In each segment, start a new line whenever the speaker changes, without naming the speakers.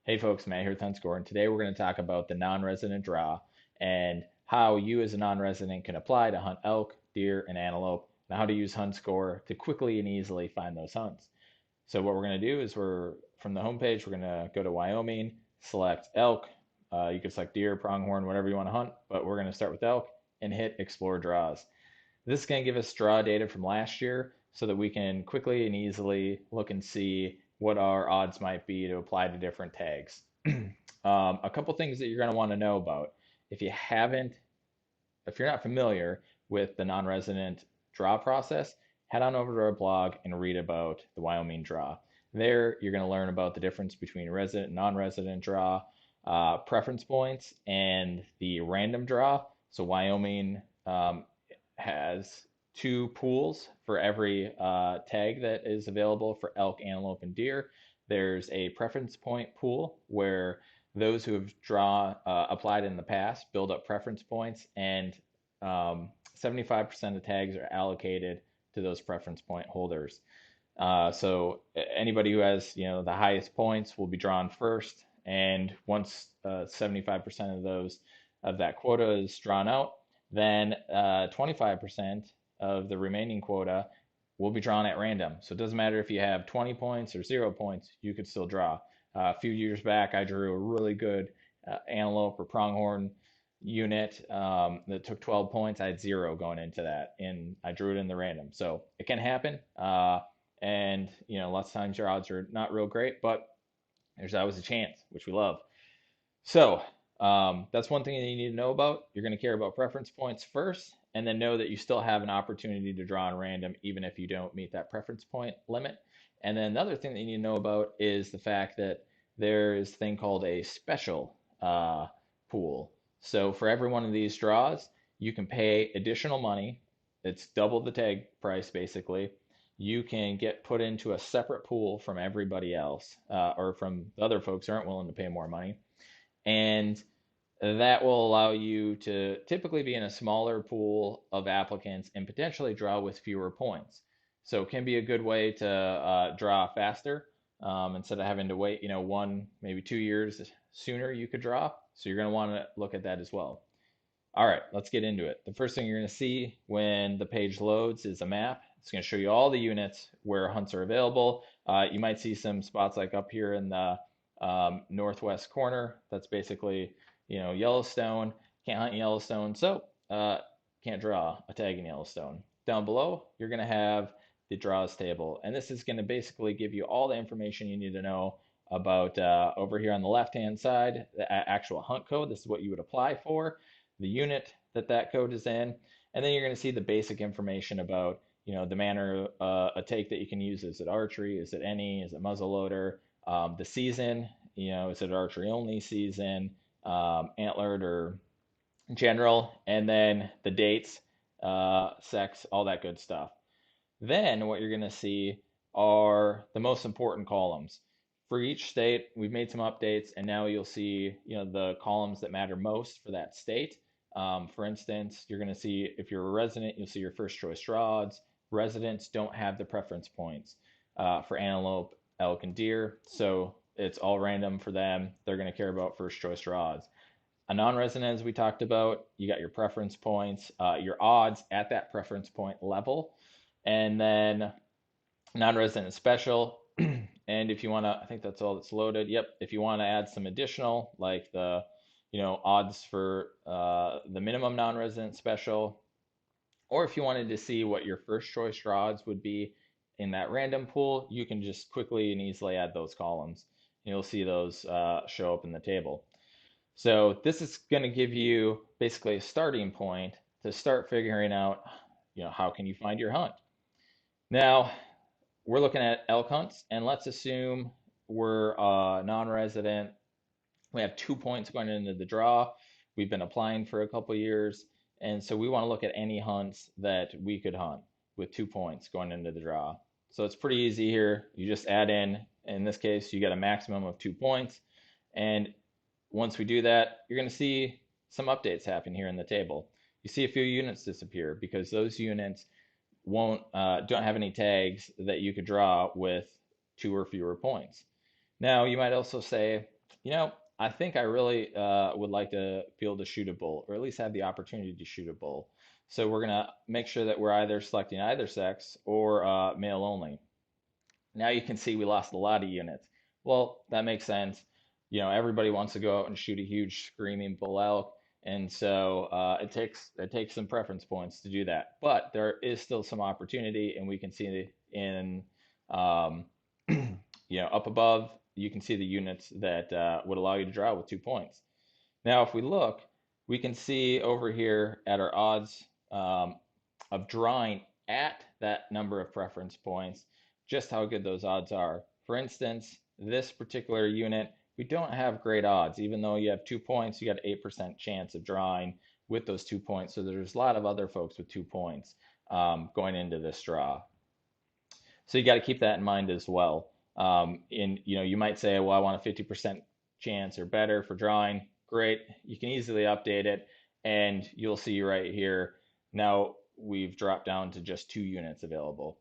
Hey folks, Matt here with HuntScore, and today we're going to talk about the non-resident draw and how you as a non-resident can apply to hunt elk, deer, and antelope, and how to use HuntScore to quickly and easily find those hunts. So what we're going to do is from the homepage, we're going to go to Wyoming, select elk. You can select deer, pronghorn, whatever you want to hunt, but we're going to start with elk and hit explore draws. This is going to give us draw data from last year so that we can quickly and easily look and see what our odds might be to apply to different tags. A couple things that you're going to want to know about. If you haven't, if you're not familiar with the non-resident draw process, head on over to our blog and read about the Wyoming draw. There, you're going to learn about the difference between resident and non-resident draw, preference points, and the random draw. So Wyoming has two pools for every tag that is available for elk, antelope, and deer. There's a preference point pool where those who have applied in the past build up preference points, and 75% of tags are allocated to those preference point holders. So anybody who has the highest points will be drawn first, and once 75% of that quota is drawn out, then 25% of the remaining quota will be drawn at random. So it doesn't matter if you have 20 points or 0 points, you could still draw. A few years back, I drew a really good antelope or pronghorn unit that took 12 points. I had 0 going into that, and I drew it in the random. So it can happen, and lots of times your odds are not real great, but there's always a chance, which we love. So that's one thing that you need to know about. You're going to care about preference points first, and then know that you still have an opportunity to draw on random even if you don't meet that preference point limit. And then the other thing that you need to know about is the fact that there is a thing called a special pool. So for every one of these draws, you can pay additional money. It's double the tag price basically. You can get put into a separate pool from everybody else, or from the other folks who aren't willing to pay more money. And that will allow you to typically be in a smaller pool of applicants and potentially draw with fewer points. So it can be a good way to draw faster, instead of having to wait, 1, maybe 2 years sooner you could draw. So you're going to want to look at that as well. All right, let's get into it. The first thing you're going to see when the page loads is a map. It's going to show you all the units where hunts are available. You might see some spots like up here in the northwest corner. That's basically, Yellowstone. Can't hunt Yellowstone, so can't draw a tag in Yellowstone. Down below, you're going to have the draws table, and this is going to basically give you all the information you need to know about over here on the left-hand side, the actual hunt code. This is what you would apply for, the unit that code is in, and then you're going to see the basic information about, the manner a take that you can use. Is it archery? Is it any? Is it muzzleloader? The season, is it archery only season, antlered or general, and then the dates, sex, all that good stuff. Then what you're going to see are the most important columns. For each state, we've made some updates, and now you'll see, the columns that matter most for that state. For instance, you're going to see if you're a resident, you'll see your first choice draw odds. Residents don't have the preference points for antelope, elk, and deer, so it's all random for them. They're going to care about first choice draw odds. A non-resident, as we talked about, you got your preference points, your odds at that preference point level, and then non-resident special. And if you want to, I think that's all that's loaded. Yep. If you want to add some additional, like the, odds for the minimum non-resident special, or if you wanted to see what your first choice draw odds would be in that random pool, you can just quickly and easily add those columns. You'll see those show up in the table. So this is going to give you basically a starting point to start figuring out, how can you find your hunt. Now, we're looking at elk hunts, and let's assume we're non-resident. We have 2 points going into the draw. We've been applying for a couple years, and so we want to look at any hunts that we could hunt with 2 points going into the draw. So it's pretty easy here. You just add in this case, you get a maximum of 2 points. And once we do that, you're going to see some updates happen here in the table. You see a few units disappear because those units don't have any tags that you could draw with 2 or fewer points. Now, you might also say, You know, I think I really would like to be able to shoot a bull, or at least have the opportunity to shoot a bull. So we're gonna make sure that we're either selecting either sex or male only. Now you can see we lost a lot of units. Well, that makes sense. You know, everybody wants to go out and shoot a huge screaming bull elk, and so it takes some preference points to do that. But there is still some opportunity, and we can see in um, up above, you can see the units that would allow you to draw with 2 points. Now, if we look, we can see over here at our odds of drawing at that number of preference points, just how good those odds are. For instance, this particular unit, we don't have great odds. Even though you have 2 points, you got an 8% chance of drawing with those 2 points. So there's a lot of other folks with 2 points going into this draw. So you got to keep that in mind as well. You might say, well, I want a 50% chance or better for drawing. Great, you can easily update it, and you'll see right here. Now we've dropped down to just 2 units available.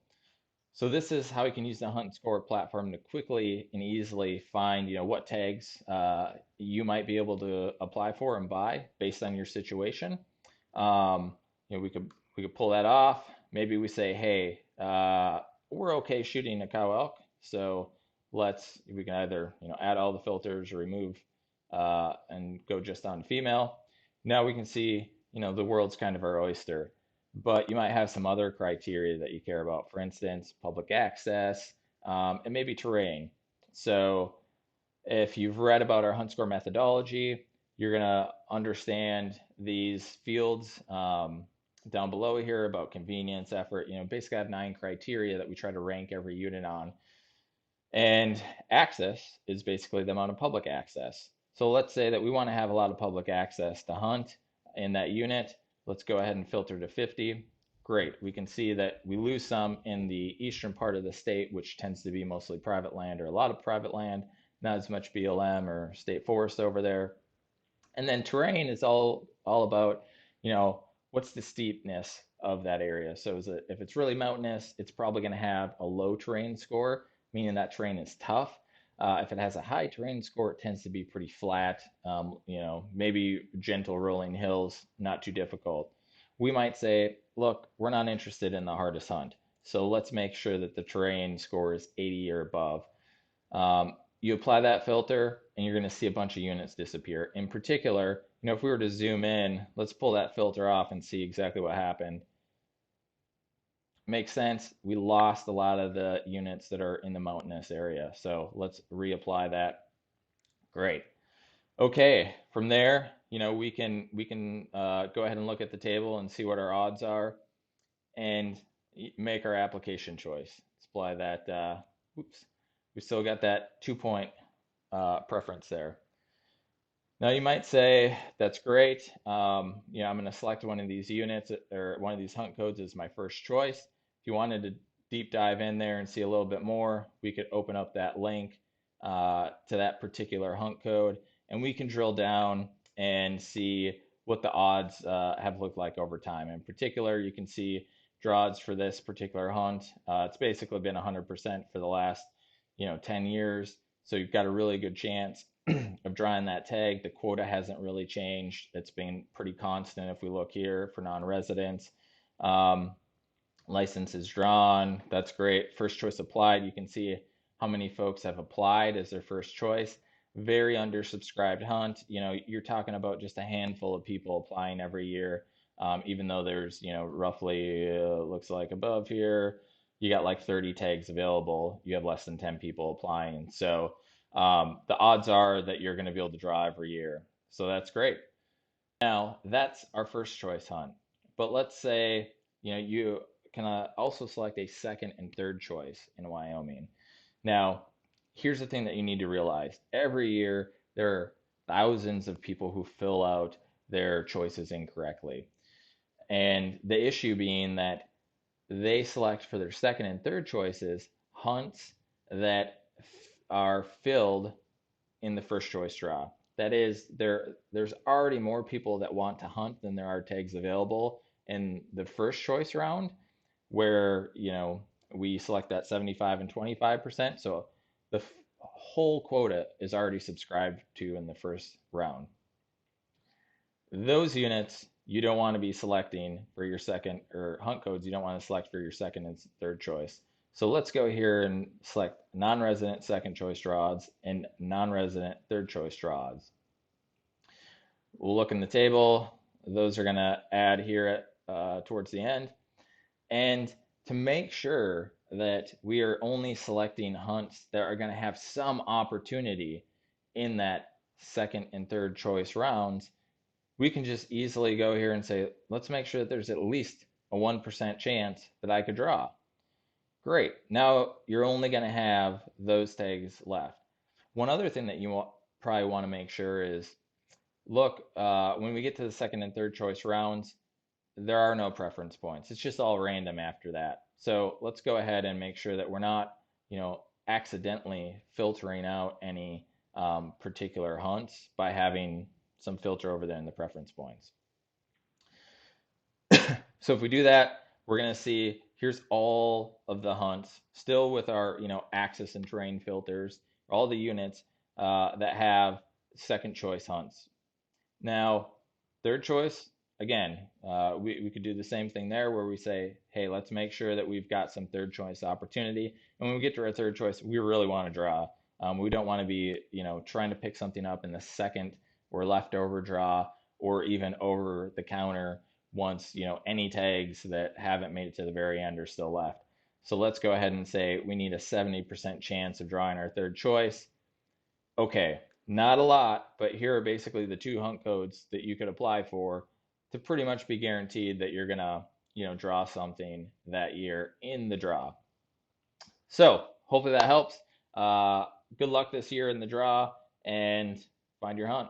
So this is how you can use the HuntScore platform to quickly and easily find, what tags you might be able to apply for and buy based on your situation. We could pull that off. Maybe we say, hey, we're okay shooting a cow elk, so we can either add all the filters or remove and go just on female. Now we can see the world's kind of our oyster, but you might have some other criteria that you care about. For instance, public access, and maybe terrain. So if you've read about our HuntScore methodology, you're going to understand these fields down below here about convenience, effort. Basically I have 9 criteria that we try to rank every unit on. And access is basically the amount of public access. So let's say that we want to have a lot of public access to hunt in that unit. Let's go ahead and filter to 50. Great. We can see that we lose some in the eastern part of the state, which tends to be mostly private land or a lot of private land, not as much BLM or state forest over there. And then terrain is all about, what's the steepness of that area. So if it's really mountainous, it's probably going to have a low terrain score, meaning that terrain is tough. If it has a high terrain score, it tends to be pretty flat, maybe gentle rolling hills, not too difficult. We might say, look, we're not interested in the hardest hunt. So let's make sure that the terrain score is 80 or above. You apply that filter and you're going to see a bunch of units disappear. In particular, if we were to zoom in, let's pull that filter off and see exactly what happened. Makes sense. We lost a lot of the units that are in the mountainous area. So let's reapply that. Great. Okay, from there, we can go ahead and look at the table and see what our odds are and make our application choice. Let's apply that. Oops. We still got that 2-point preference there. Now you might say, that's great. I'm going to select one of these units or one of these hunt codes as my first choice. If you wanted to deep dive in there and see a little bit more, we could open up that link to that particular hunt code, and we can drill down and see what the odds have looked like over time. In particular, you can see draw odds for this particular hunt. It's basically been 100% for the last 10 years. So you've got a really good chance of drawing that tag. The quota hasn't really changed. It's been pretty constant. If we look here for non-residents, licenses drawn, that's great. First choice applied, you can see how many folks have applied as their first choice. Very undersubscribed hunt. You're talking about just a handful of people applying every year, even though there's, roughly, looks like above here, you got like 30 tags available. You have less than 10 people applying. So the odds are that you're going to be able to draw every year. So that's great. Now, that's our first choice hunt. But let's say, you can also select a second and third choice in Wyoming. Now, here's the thing that you need to realize. Every year, there are thousands of people who fill out their choices incorrectly. And the issue being that they select for their second and third choices hunts that are filled in the first choice draw. That is, there's already more people that want to hunt than there are tags available in the first choice round, where we select that 75 and 25%. So the whole quota is already subscribed to in the first round. Those units you don't want to be selecting for your second, or hunt codes you don't want to select for your second and third choice. So let's go here and select non-resident second choice draw odds and non-resident third choice draw odds. We'll look in the table. Those are going to add here towards the end. And to make sure that we are only selecting hunts that are going to have some opportunity in that second and third choice rounds, we can just easily go here and say, let's make sure that there's at least a 1% chance that I could draw. Great. Now you're only going to have those tags left. One other thing that you probably want to make sure is, look, when we get to the second and third choice rounds, there are no preference points. It's just all random after that. So let's go ahead and make sure that we're not, accidentally filtering out any particular hunts by having some filter over there in the preference points. So if we do that, we're going to see here's all of the hunts still with our, axis and terrain filters, all the units that have second choice hunts. Now, third choice, again, we could do the same thing there where we say, hey, let's make sure that we've got some third choice opportunity. And when we get to our third choice, we really want to draw. We don't want to be, trying to pick something up in the second or leftover draw or even over the counter once, any tags that haven't made it to the very end are still left. So let's go ahead and say we need a 70% chance of drawing our third choice. Okay, not a lot, but here are basically the two hunt codes that you could apply for to pretty much be guaranteed that you're gonna, draw something that year in the draw. So hopefully that helps. Good luck this year in the draw and find your hunt.